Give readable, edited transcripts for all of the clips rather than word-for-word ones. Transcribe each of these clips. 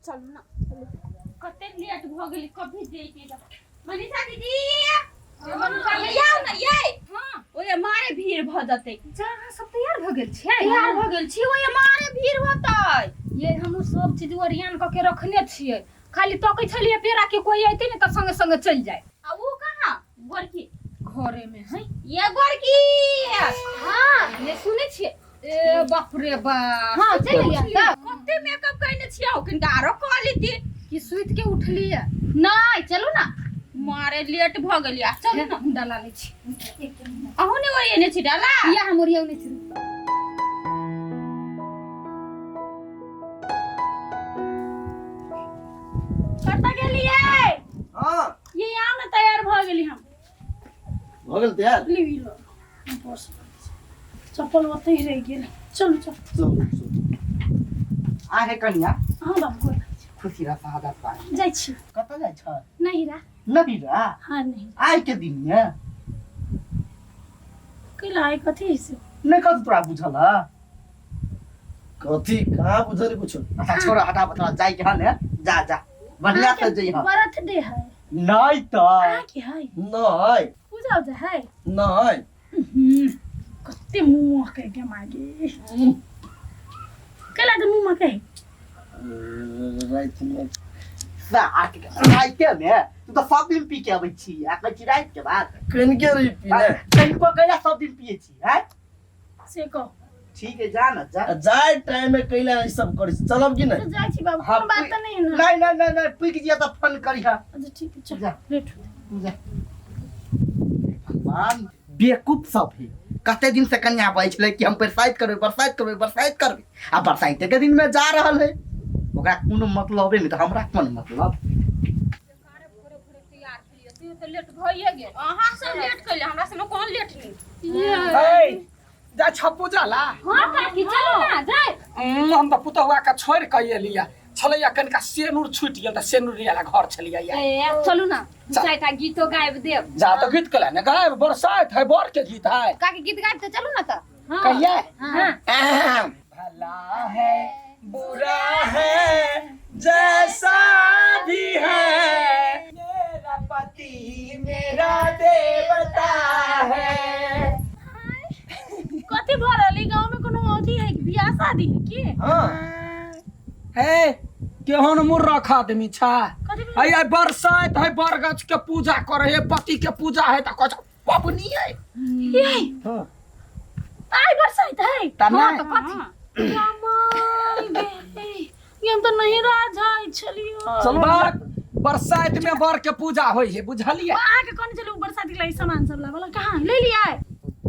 चलू ना कते लेट भ गेली कभी देती मनीषा दीदी आओ ना ये हां ओए मारे भीड़ भ जते जहां सब तैयार भ गेल छै तैयार भ गेल छी ओए मारे भीड़ होतै ये हमहु सब चीज ओरियान क के रखने छियै खाली तकै छलिए पेरा के कोई आइते ने त संगे संगे चल जाए आ वो कहां गोरकी घरे में है ये गोरकी हां ने सुने छियै ए बाप रे बाप हां चल गया कते मेकअप करने छियै किनका आरो कह लेती कि सुइत के उठलिए नहीं चलो ना मारे लेट भ गेलिया चल ना डाला ले छी अहु ने ओए ने छी डाला या हम ओरिया ने छी कत गेलिए हां ये यहाँ में तैयार भ गेली हम हो गेल तैयार लीवी लो बस चप्पल ओते ही रह गेल चल चल आ है कन्या हां बाबू कोई खुशी रहा सहादत पाए जाई छी कत जाय छ नहीं रा नहीं रा हां नहीं आइ के दिन में कइला कथि से नहीं कत तोरा बुझल ह कथि का बुझल कुछ अच्छा छोरा हटा बता जाय के हने जा जा बढ़िया से जई ह बर्थडे है नहीं त की है नहीं पूजा जा है नहीं कते मुंह के मागे कइला त मुंह में कहे रात में रात में तू तो सब दिन पी के आबै छी आ कह रात के बाद कन के रही पीने कहीं को कहिया सब दिन पिए छी हैं से को ठीक है जा ना जा जाय टाइम में कैला ई सब करी चलब कि तो नहीं जाई छी बाबू हाँ, कोन बात त नहीं ना नहीं पिक जिया तो फोन करिहा अच्छा ठीक है चल जा। लेट तू जा भगवान बेवकूफ सब है कते दिन से कन्या आबै छले कि हम बरसाइत करबै आ बरसाइत के दिन में जा रहल है ओकरा कोनो मतलब है नहीं तो हमरा कोन मतलब तो लेट भइए गेल अहां से लेट कइले हमरा से कोन लेट नहीं ए जा छप्पू जाला हां काकी चलो ना जाए हम त पुतहुआ का छोड़ के एलिया छलैया कनका सेनुर छुटि गेल त सेनुर वाला घर छलिया या ए चलू ना चाइटा गीतो गायब देब जा त गीत कला न गाय बरसात है बर के गीत है काकी गीत गायब त चलू ना त कहिया हां भला है बुरा है जैसा भी है मेरा पति मेरा देवता है कथि भरली गांव में कोनो अथी है बियाह शादी है की हां है केहन मूर्ख आदमी छा आई बरसात है बरगछ के पूजा करे है पति के पूजा है त कछ पबनी है ये हां आई बरसात है तना तो कथि कमाई बे ये हम तो नहीं राजा छलियो चल बात बरसात में बर के पूजा होई है बुझलिए आके कोन चलो बरसात के लिए सामान सब लावल कहां ले लिया है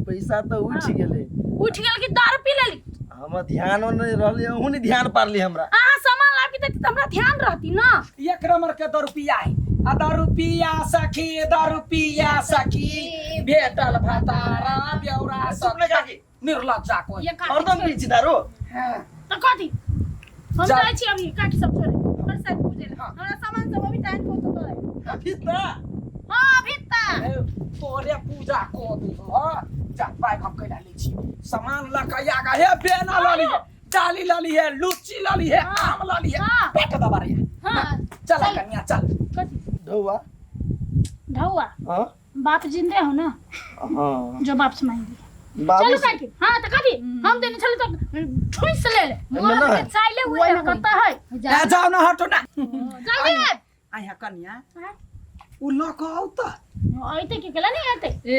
पैसा तो उठ गेले उठ गेल कि दारू पी लेली हम ध्यान नहीं रहले हूं नहीं ध्यान पारली हमरा आ सामान लापी देती त हमरा ध्यान रहती ना एक नंबर के 10 रुपया है आ 10 रुपया सखी भेटल भतारा ब्यौरा सब काकी निर्लज्जा को ये हरदम पीछे दारू हां त कथि हम जा। जाई छी अभी काकी सब छोड़े बरसात पूजे हमरा सामान सब अभी टाइम को तो है अभी ता हां भित्ता तोरे पूजा को दी हो जा बाइक हम कैला लै छी सामान ला के आगा हे बेना लली है डाली लली है लुच्ची लली है आम लली है हाँ। पेट दबा रही है हां चल कन्या चल कथि ढौआ ढौआ हां बाप जिंदे हो ना हां जो बाप से मांगी बाबू चलो काकी हां त कथि हम देने चलो तो ठुस ले मोर के चाइले हुए कहता है ए जाओ ना हटो ना जाइए आया कन्या उ लक आउ त आइते की केला नहीं आते ए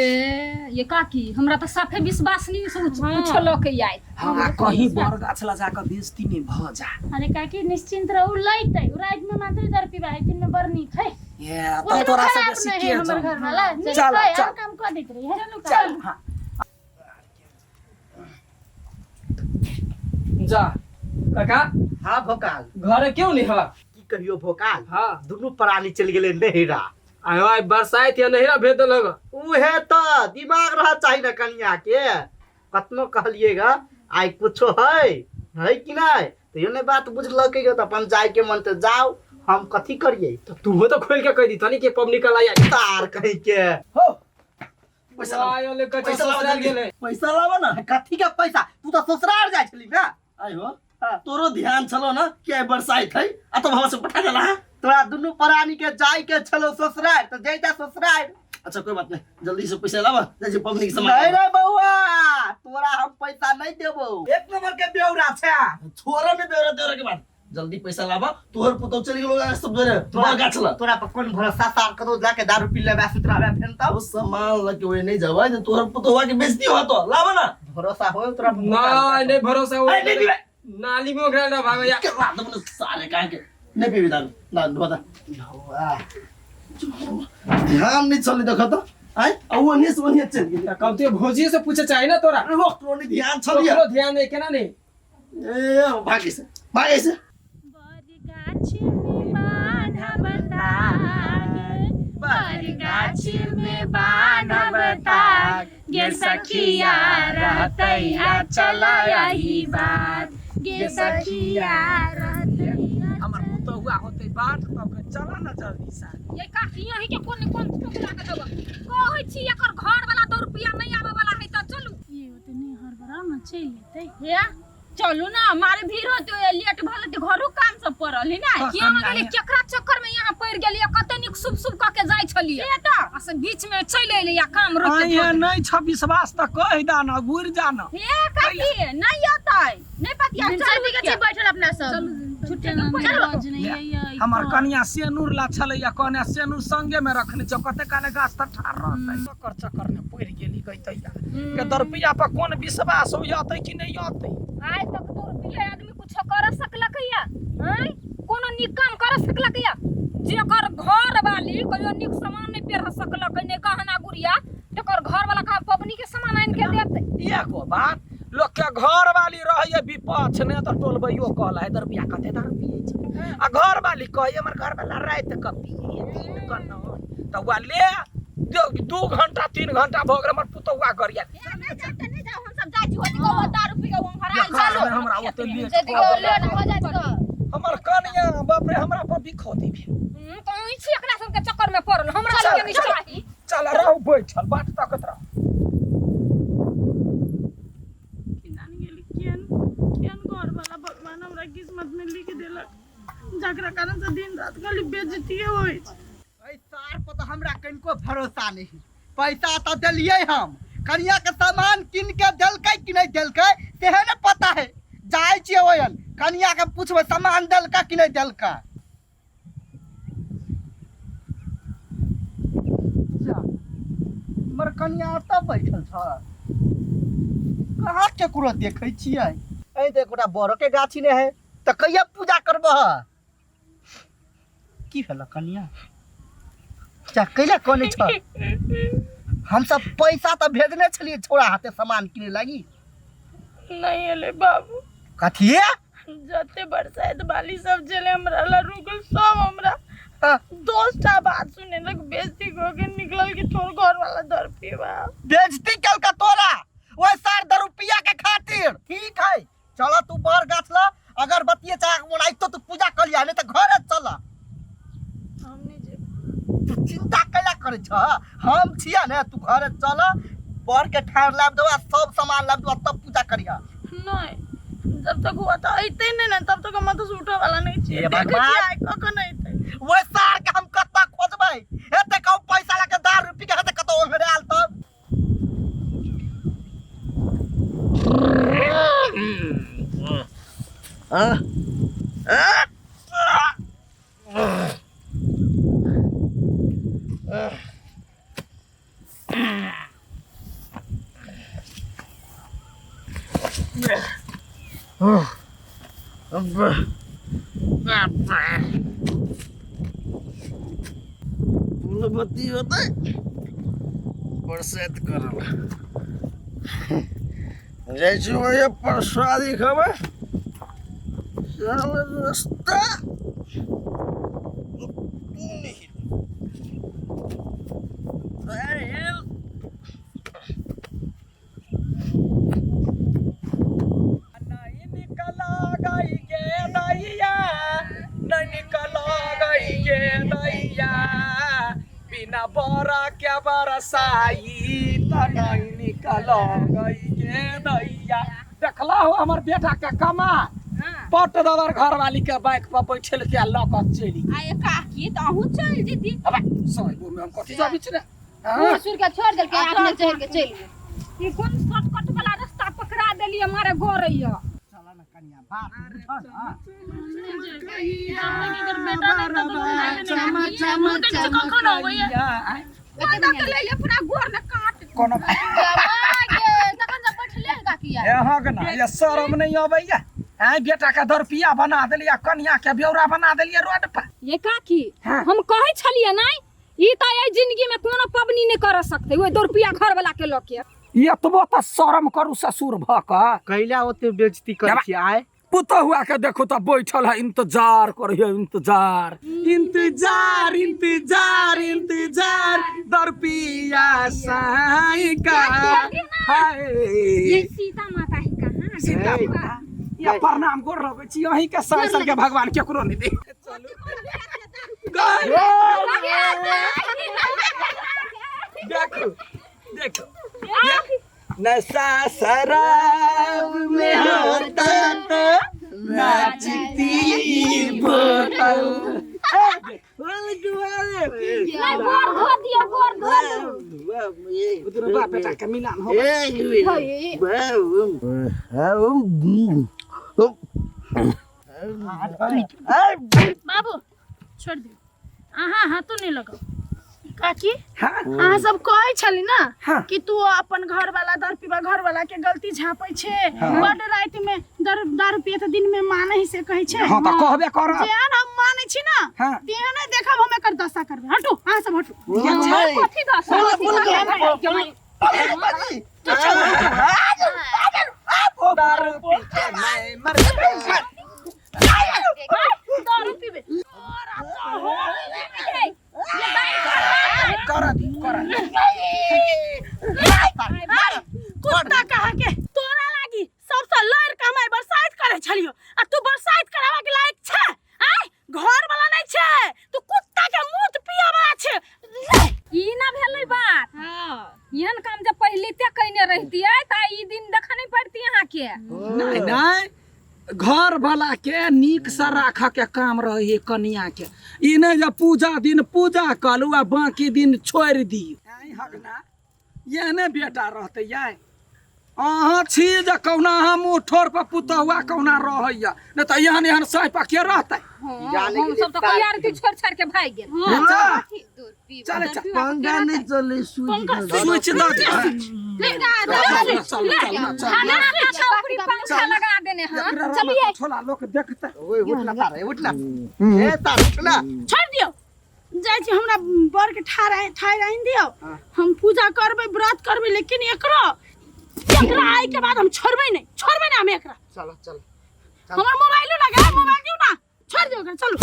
ये काकी हमरा त साफे विश्वास नहीं से कुछ लोग के आए हां कहीं बर गाछ लजा के बेइज्जती में भ जा अरे काकी निश्चिंत रहू लइते रात में मात्र दर पीबा है दिन में बरनी है ये त तोरा सब सीखे हमर घर वाला चल चल काम कर देत रही है चल हां जा काका हां भोकाल घरे क्यों नहीं है की कहियो भोकाल हां दुनु प्राणी चल गेले नहिरा आयो आई बरसात या नहिरा भेद लग उहे तो दिमाग रह चाहिए ना कन्या के कतनो कहलिएगा आई कुछो है कि नहीं तो ये बात बुझल के तो अपन जाय के मन तो जाओ हम कथी करिए तो तू तो खोल के कह दी तनी के पब निकल आया तार कहीं के हो पैसा आयो ले कच्चा पैसा ससुराल गेले पैसा लावा ना कथी के पैसा तू तो ससुराल जाय छली ना आइ हो तोरो ध्यान चलो ना कि आई बरसाइत है आ तो भाव से पठा देला है। तोरा दुनू प्राणी के जाय के छलो ससुराल तो जैता ससुराल। अच्छा कोई बात नहीं, जल्दी से पैसा लावा जैसे पबनी के नहीं समय। रे बउआ, तोरा हम पैसा नहीं देबो। एक नंबर के बेउरा छे। छोरा में बेरा के बाद जल्दी पैसा लावा। तोहर पुतो चली गेलो सब जोरे तोरा गाछला। तोरा पर कौन भरोसा सार कदो जाके दारू पी लेबा सुतराबा फेनता। वो सामान लगे वे नहीं जावा जे तोहर पुतो हुआ के बेइज्जती हो तो लावा ना। भरोसा हो तोरा पर? नहीं भरोसा हो। नहीं नहीं नाली में उगरा ना भागो या। के रात में सारे काहे के नहीं पीबी दारू ना बता। ध्यान नहीं चली देखो तो आई औ नहीं से बनिया चल गेली। कब ते भोजी से पूछे चाहे ना तोरा। रोक तो नहीं ध्यान चलिया। तोरो ध्यान है केना नहीं। ए भागे से बरगाछ में बान्हब ताग, गे सखिया रहतैया चला यही बात, गे सखिया रहतैया। हमर पुतो हुआ होते बाट तब चला ना जल्दी सा। ये काकी यही के कोन टुकड़ा के देबो कहै छी एकर घर वाला 2 रुपया नहीं आवे वाला है त चलू। ये होते नहीं हरबरा ना चल लेते। हे चलू ना, हमारे भीड़ होते लेट भले त घरो काम सब पड़ल है ना। किया गेली केकरा चक्कर में यहाँ पड़ गेली, कते निक शुभ शुभ क के जाय छलिए ए त अस बीच में चल एले या काम रोक के। ये नहीं 26 वास तक कह दाना गुर जाना। हे काकी नहीं आतै नहीं पतिया चल के बैठल अपना सब छुट्टे ना रोज नहीं है। हमर कन्या सेनूर ला छले या कन्या सेनूर संगे में रखने छ कते काले गाछ त ठार रहतै। चक्कर ने पड़ गेली गइतैया के 10 रुपया पर कोन विश्वास हो जातै कि नहीं आतै। आज तक 2 रुपया आदमी कुछ कर सकलक या हैं, कोनो निक काम कर सकलक या। जेकर घर वाली कहियो निक सामान नहीं पेर सकलक ने गहना गुड़िया, तकर घर वाला का पबनी के सामान आन के देतै। एको बात लोग के घर वाली रहिए विपक्ष ने तो टोलबइयो कहला है 10 रुपया कते दारू पिए छै। आ घर वाली कहे हमर घर वाला रात क पिए 3 क न त वाले 2 घंटा 3 घंटा भ गेल हमर पुतौआ गरिया। नहीं जाओ हम सब जाई छी होती को दारू पी के हरा चलो हमरा ओते लेट जदी को लेट हो जात तो हमर कन्या बाप रे हमरा पर बिखोती भी। कहीं छी एकरा सब के चक्कर में पड़ल हमरा सब के नहीं चाही। चल रहू बैठल बाट तकत रह। घर वाला भगवान हमरा किस्मत में लिख देलक, जकरा कारण से दिन रात खाली बेइज्जती होय छै। ऐ सार पर तो हमरा कनको भरोसा नहीं। पैसा तो दिलिए हम, कनिया के सामान किन के देलकै कि नहीं देलकै सेहे न पता है। जाय छियै ओयन कनिया के पूछबै सामान देलकै कि नहीं देलकै। हमर कनिया तब बैठल छ, कहाँ केकरो देखै छियै। ऐ देख ओटा बड़ो के गाछी ने है त कहिया पूजा करबह। की भेल कनिया चा कैला कोने छ। हम सब पैसा तो भेजने छलिए छोरा हाथे सामान किने लागी। नहीं एले बाबू, कथिए जते बरसात वाली सब चले हमरा ला रुकल सब हमरा 10 टा बात सुने लग बेइज्जती हो के निकलल कि तोर घर वाला 10 रुपया बेइज्जती कल का तोरा ओए सार 10 रुपया के खातिर। ठीक है चलो तू बर गाछ ला, अगर बतिए चाह बनाई तो तू पूजा कर लिया, नहीं तो घरे चला। हम नहीं जे तू चिंता कैला करे छ, हम छिया ने तू घरे चल, बर के ठार लाब दो सब सामान लाब दो तब पूजा करिया। नहीं, जब तक हुआ तो आइते नहीं ना तब तक हम तो सूटा वाला नहीं चाहिए। ये भगवान कखन नहीं थे ओए सार के हम कत्ता खोजबै एते कम पैसा लगे 10 रुपया के हेते कतो घरे आल तब। फूलबत्ती होते बरसात करल जाइ छु भैया प्रसादी खबर चल रास्ता नहीं निकला गई गे नैया, नहीं निकला गई गे नैया, बिना बरा क्या बरसाई त नहीं निकला गई गे नैया। देखला हो हमर बेटा के कमा पट ददर घर वाली के बाइक पर बैठल के लक चली आए काकी तो अहू चल जेती अबे सही में हम कथि जाबी छ रे ससुर के छोड़ देल के आपने चढ़ के चल गए ई कौन शॉर्टकट वाला रास्ता पकड़ा देलिए मारे गोरैया चला ना कनिया बात बुझ ना ले ले पूरा गोर में काट कोनो तखन जब बैठले काकिया एहाँ के ना ये शर्म नहीं अबैया हैं बेटा का दरपिया बना देलिया कन्या के ब्यौरा बना देलिया रोड पर ये काकी हाँ। हम कहै छलिए नै ई त ए जिंदगी में कोनो पबनी नहीं कर सकते ओए 2 रुपया घर वाला के लके एतबो त शर्म करू ससुर भ क कैला ओते बेइज्जती कर छी आए पुतहुआ के देखो त बैठल है इंतजार करियो इंतजार इंतजार इंतजार इंतजार दरपिया साई का हाय ये सीता माता है कहां सीता माता या प्रणाम कर रहबे छी यही के साल के भगवान केकरो नहीं दे देखो देखो नशा शराब में होता तो नाचती बोतल नहीं गोर धो दिया गोर धो उधर बाप बेटा का मिलान हो बाबू छोड़ दे हाथों नहीं लगाओ काकी हां अहाँ सब कहै छली ना हाँ। कि तू अपन घर वाला दर पीबा घर वाला के गलती झापै छे बड रात में दारू पिए त दिन में माने ही से कहै छे हां त कहबे कर जेहन हम माने छी ना हाँ। तेहने देखब हम एकर दशा करबे हटू अहाँ सब हटू कथि दस दारू पी के मैं मर दारू पीबे करा दी कुत्ता कहा के तोरा लागी सबसे लड़ कमाई बरसात करे छलियो आ तू बरसात करावा के लायक छे आय घर वाला नहीं छे तू कुत्ता के मूत पिया वाला छे ई ना भेलै बात हां यहन काम जब पहले ते कइने रहतिए त ई दिन देख नहीं पड़ती यहां के नहीं नहीं घर वाला के नीक से राख के काम रही कन्या के ई नहीं जब पूजा दिन पूजा कलू आ बाकी दिन छोड़ दी हगना ये ने बेटा रहते याय अहाँ छी जे कौना हम ठोर पर पुतहुआ कौना रहैया न त यहन यहन साइ पर के रहते हम सब तो कोई यार छोड़ छाड़ के भाग गेल चले चल पंगा नहीं चले स्विच दे पंखा लगा देने हां चलिए छोला लोग देखते ओए उठना तारे उठना ए तार उठना छोड़ दियो जाय छी हमरा बर के ठार आइन दियो हम पूजा करबे व्रत करबे लेकिन एकरा आए के बाद हम छोड़बे ना हम एकरा चलो चलो हमर मोबाइल लगा मोबाइल दियो ना छोड़ दियो चलो